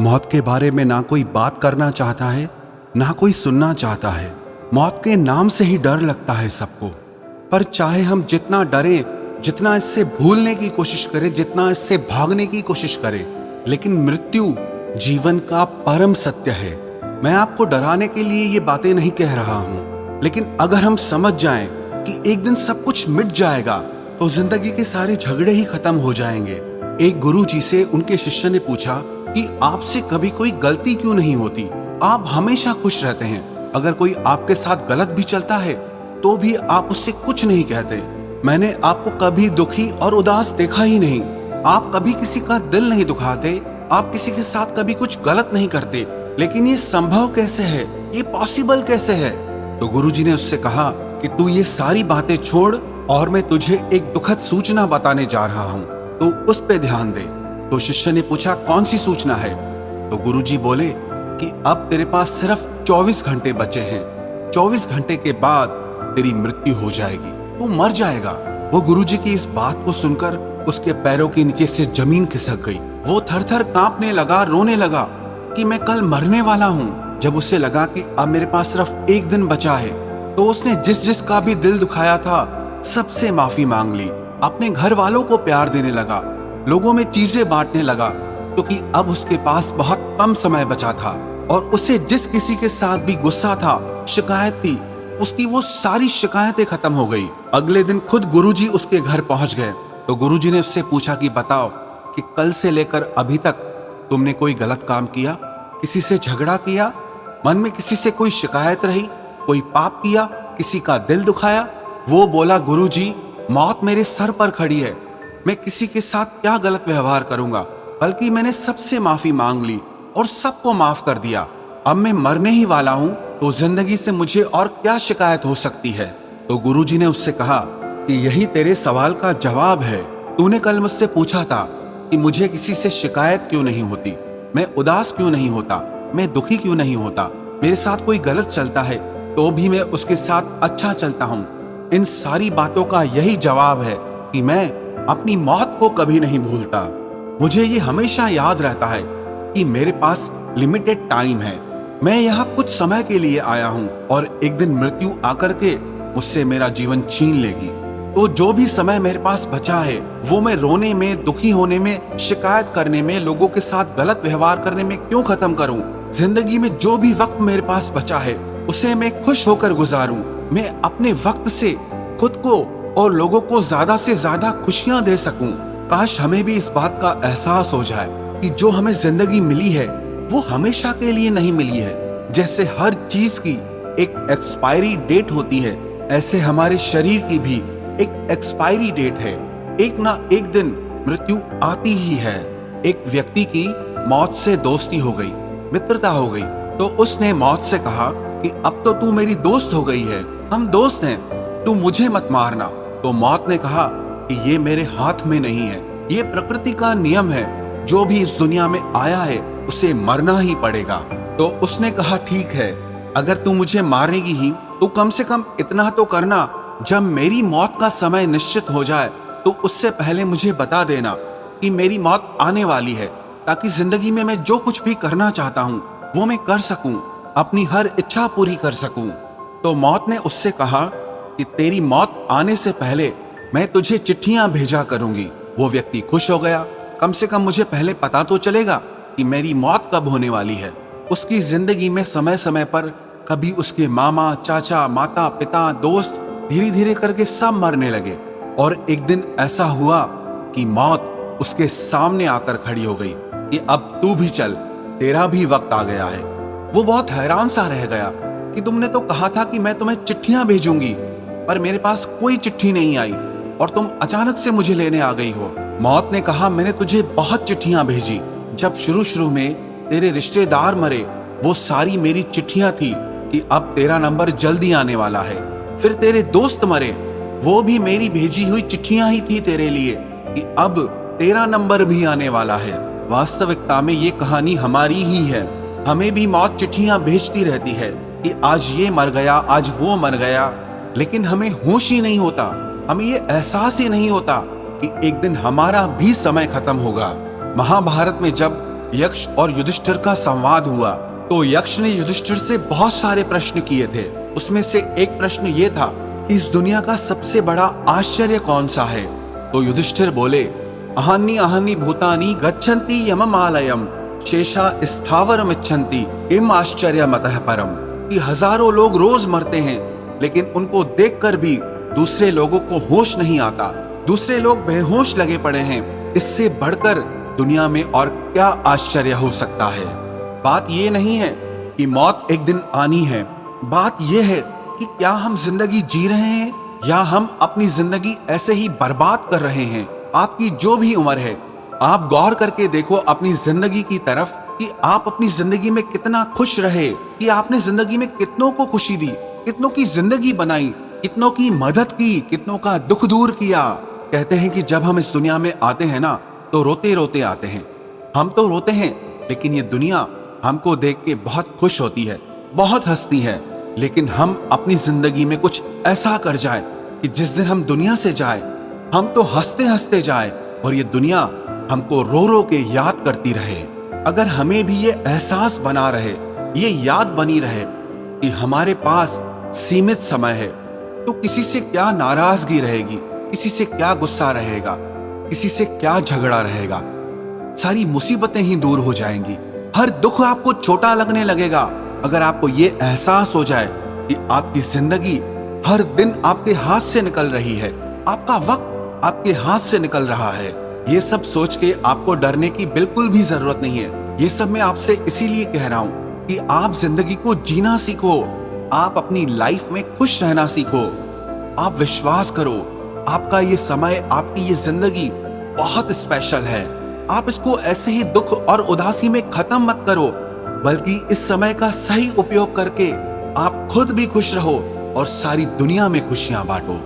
मौत के बारे में ना कोई बात करना चाहता है, ना कोई सुनना चाहता है। मौत के नाम से ही डर लगता है सबको। पर चाहे हम जितना डरें, जितना इससे भूलने की कोशिश करें, जितना इससे भागने की कोशिश करें, लेकिन मृत्यु जीवन का परम सत्य है। मैं आपको डराने के लिए ये बातें नहीं कह रहा हूं, लेकिन अगर हम समझ जाएं कि एक दिन सब कुछ मिट जाएगा तो जिंदगी के सारे झगड़े ही खत्म हो जाएंगे। एक गुरु जी से उनके शिष्य ने पूछा कि आपसे कभी कोई गलती क्यों नहीं होती? आप हमेशा खुश रहते हैं। अगर कोई आपके साथ गलत भी चलता है तो भी आप उससे कुछ नहीं कहते। मैंने आपको कभी दुखी और उदास देखा ही नहीं। आप कभी किसी का दिल नहीं दुखाते, आप किसी के साथ कभी कुछ गलत नहीं करते। लेकिन ये संभव कैसे है? ये पॉसिबल कैसे है? तो गुरुजी ने उससे कहा कि तू ये सारी बातें छोड़ और मैं तुझे एक दुखद सूचना बताने जा रहा हूँ, तो उस पे ध्यान दे। तो शिष्य ने पूछा, कौन सी सूचना है? तो गुरुजी बोले कि अब तेरे पास सिर्फ 24 घंटे बचे हैं। 24 घंटे के बाद तेरी मृत्यु हो जाएगी, तू मर जाएगा। वो गुरुजी की इस बात को सुनकर उसके पैरों के नीचे से जमीन खिसक गई। वो थर-थर कांपने लगा, रोने लगा कि मैं कल मरने वाला हूँ। जब उसे लगा कि अब मेरे पास सिर्फ एक दिन बचा है, तो उसने जिस का भी दिल दुखाया था सबसे माफी मांग ली। अपने घर वालों को प्यार देने लगा, लोगों में चीजें बांटने लगा, क्योंकि अब उसके पास बहुत कम समय बचा था। और उसे जिस किसी के साथ भी गुस्सा था, शिकायत थी, उसकी वो सारी शिकायतें खत्म हो गई। अगले दिन खुद गुरुजी उसके घर पहुंच गए। तो गुरुजी ने उससे पूछा कि बताओ कि कल से लेकर अभी तक तुमने कोई गलत काम किया, किसी से झगड़ा किया, मन में किसी से कोई शिकायत रही, कोई पाप किया, किसी का दिल दुखाया? वो बोला, गुरुजी, मौत मेरे सर पर खड़ी है, मैं किसी के साथ क्या गलत व्यवहार करूंगा? बल्कि मैंने सबसे माफी मांग ली और सबको माफ कर दिया। अब मैं मरने ही वाला हूं, तो जिंदगी से मुझे और क्या शिकायत हो सकती है? तो गुरुजी ने उससे कहा कि यही तेरे सवाल का जवाब है। तूने कल मुझसे पूछा था कि मुझे किसी से शिकायत क्यों नहीं होती, मैं उदास क्यों नहीं होता, मैं दुखी क्यों नहीं होता, मेरे साथ कोई गलत चलता है तो भी मैं उसके साथ अच्छा चलता हूँ। इन सारी बातों का यही जवाब है कि मैं अपनी मौत को कभी नहीं भूलता। मुझे ये हमेशा याद रहता है कि मेरे पास लिमिटेड टाइम है। मैं यहाँ कुछ समय के लिए आया हूँ और एक दिन मृत्यु आकर के मुझसे मेरा जीवन छीन लेगी। तो जो भी समय मेरे पास बचा है वो मैं रोने में, दुखी होने में, शिकायत करने में, लोगों के साथ गलत व्यवहार करने में क्यों खत्म करूं? जिंदगी में जो भी वक्त मेरे पास बचा है उसे मैं खुश होकर गुजारूं। मैं अपने वक्त से खुद को और लोगों को ज्यादा से ज्यादा खुशियां दे सकूं। काश हमें भी इस बात का एहसास हो जाए कि जो हमें जिंदगी मिली है वो हमेशा के लिए नहीं मिली है। जैसे हर चीज की एक एक्सपायरी डेट होती है, ऐसे हमारे शरीर की भी एक एक्सपायरी डेट है। एक ना एक दिन मृत्यु आती ही है। एक व्यक्ति की मौत से दोस्ती हो गई, मित्रता हो गई, तो उसने मौत से कहा कि अब तो तू मेरी दोस्त हो गई है, हम दोस्त हैं, तू मुझे मत मारना। तो मौत ने कहा कि ये मेरे हाथ में नहीं है, ये प्रकृति का नियम है, जो भी इस दुनिया में आया है उसे मरना ही पड़ेगा। तो उसने कहा, ठीक है, अगर तू मुझे मारेगी ही तो कम से कम इतना तो करना, जब मेरी मौत का समय निश्चित हो जाए तो उससे पहले मुझे बता देना कि मेरी मौत आने वाली है, ताकि जिंदगी में मैं जो कुछ भी करना चाहता हूँ वो मैं कर सकूं, अपनी हर इच्छा पूरी कर सकूं। तो मौत ने उससे कहा कि तेरी मौत आने से पहले मैं तुझे चिट्ठियां भेजा करूंगी। वो व्यक्ति खुश हो गया, कम से कम मुझे पहले पता तो चलेगा कि मेरी मौत कब होने वाली है। उसकी जिंदगी में समय समय पर कभी उसके मामा, चाचा, माता, पिता, दोस्त धीरे धीरे करके सब मरने लगे। और एक दिन ऐसा हुआ कि मौत उसके सामने आकर खड़ी हो गई कि अब तू भी चल, तेरा भी वक्त आ गया है। वो बहुत हैरान सा रह गया कि तुमने तो कहा था कि मैं तुम्हें चिट्ठियां भेजूंगी, पर मेरे पास कोई चिट्ठी नहीं आई और तुम अचानक से मुझे लेने आ गई हो। मौत ने कहा, मैंने तुझे बहुत चिट्ठियां भेजी। जब शुरू में तेरे रिश्तेदार मरे, वो सारी मेरी चिट्ठियां थी कि अब तेरा नंबर जल्दी आने वाला है। फिर तेरे दोस्त मरे, वो भी मेरी भेजी हुई चिट्ठियां ही थी तेरे लिए कि अब तेरा नंबर भी आने वाला है। वास्तविकता में ये कहानी हमारी ही है। हमें भी मौत चिट्ठियां भेजती रहती है कि आज ये मर गया, आज वो मर गया, लेकिन हमें होश ही नहीं होता, हमें ये एहसास ही नहीं होता कि एक दिन हमारा भी समय खत्म होगा। महाभारत में जब यक्ष और युधिष्ठिर का संवाद हुआ तो यक्ष ने युधिष्ठिर से बहुत सारे प्रश्न किए थे। उसमें से एक प्रश्न ये था कि इस दुनिया का सबसे बड़ा आश्चर्य कौन सा है। तो युधिष्ठिर बोले, अहानि अहानि भूतानि गच्छन्ति यममालयम शेषा स्थावरमिच्छन्ति किम आश्चर्यमतः परम। कि हजारों लोग रोज मरते हैं लेकिन उनको देखकर भी दूसरे लोगों को होश नहीं आता, दूसरे लोग बेहोश लगे पड़े हैं। इससे बढ़कर दुनिया में और क्या आश्चर्य हो सकता है। बात ये नहीं है कि मौत एक दिन आनी है, बात ये है कि क्या हम जिंदगी जी रहे हैं या हम अपनी जिंदगी ऐसे ही बर्बाद कर रहे हैं। आपकी जो भी उम्र है, आप गौर करके देखो अपनी जिंदगी की तरफ कि आप अपनी जिंदगी में कितना खुश रहे, कि आपने जिंदगी में कितनों को खुशी दी, कितनों की जिंदगी बनाई, कितनों की मदद की, कितनों का दुख दूर किया। कहते हैं कि जब हम इस दुनिया में आते हैं ना तो रोते रोते आते हैं। हम तो रोते हैं लेकिन ये दुनिया हमको देख के बहुत खुश होती है, बहुत हंसती है। लेकिन हम अपनी जिंदगी में कुछ ऐसा कर जाए कि जिस दिन हम दुनिया से जाए हम तो हंसते हंसते जाए और ये दुनिया हमको रो रो के याद करती रहे। अगर हमें भी ये एहसास बना रहे, ये याद बनी रहे कि हमारे पास सीमित समय है, तो किसी से क्या नाराजगी रहेगी, किसी से क्या गुस्सा रहेगा, किसी से क्या झगड़ा रहेगा। सारी मुसीबतें ही दूर हो जाएंगी, हर दुख आपको छोटा लगने लगेगा। अगर आपको ये एहसास हो जाए कि आपकी जिंदगी हर दिन आपके हाथ से निकल रही है, आपका वक्त आपके हाथ से निकल रहा है, ये सब सोच के आपको डरने की बिल्कुल भी जरूरत नहीं है। ये सब मैं आपसे इसीलिए कह रहा हूं कि आप जिंदगी को जीना सीखो, आप अपनी लाइफ में खुश रहना सीखो। आप विश्वास करो, आपका ये समय, आपकी ये जिंदगी बहुत स्पेशल है। आप इसको ऐसे ही दुख और उदासी में खत्म मत करो, बल्कि इस समय का सही उपयोग करके आप खुद भी खुश रहो और सारी दुनिया में खुशियां बांटो।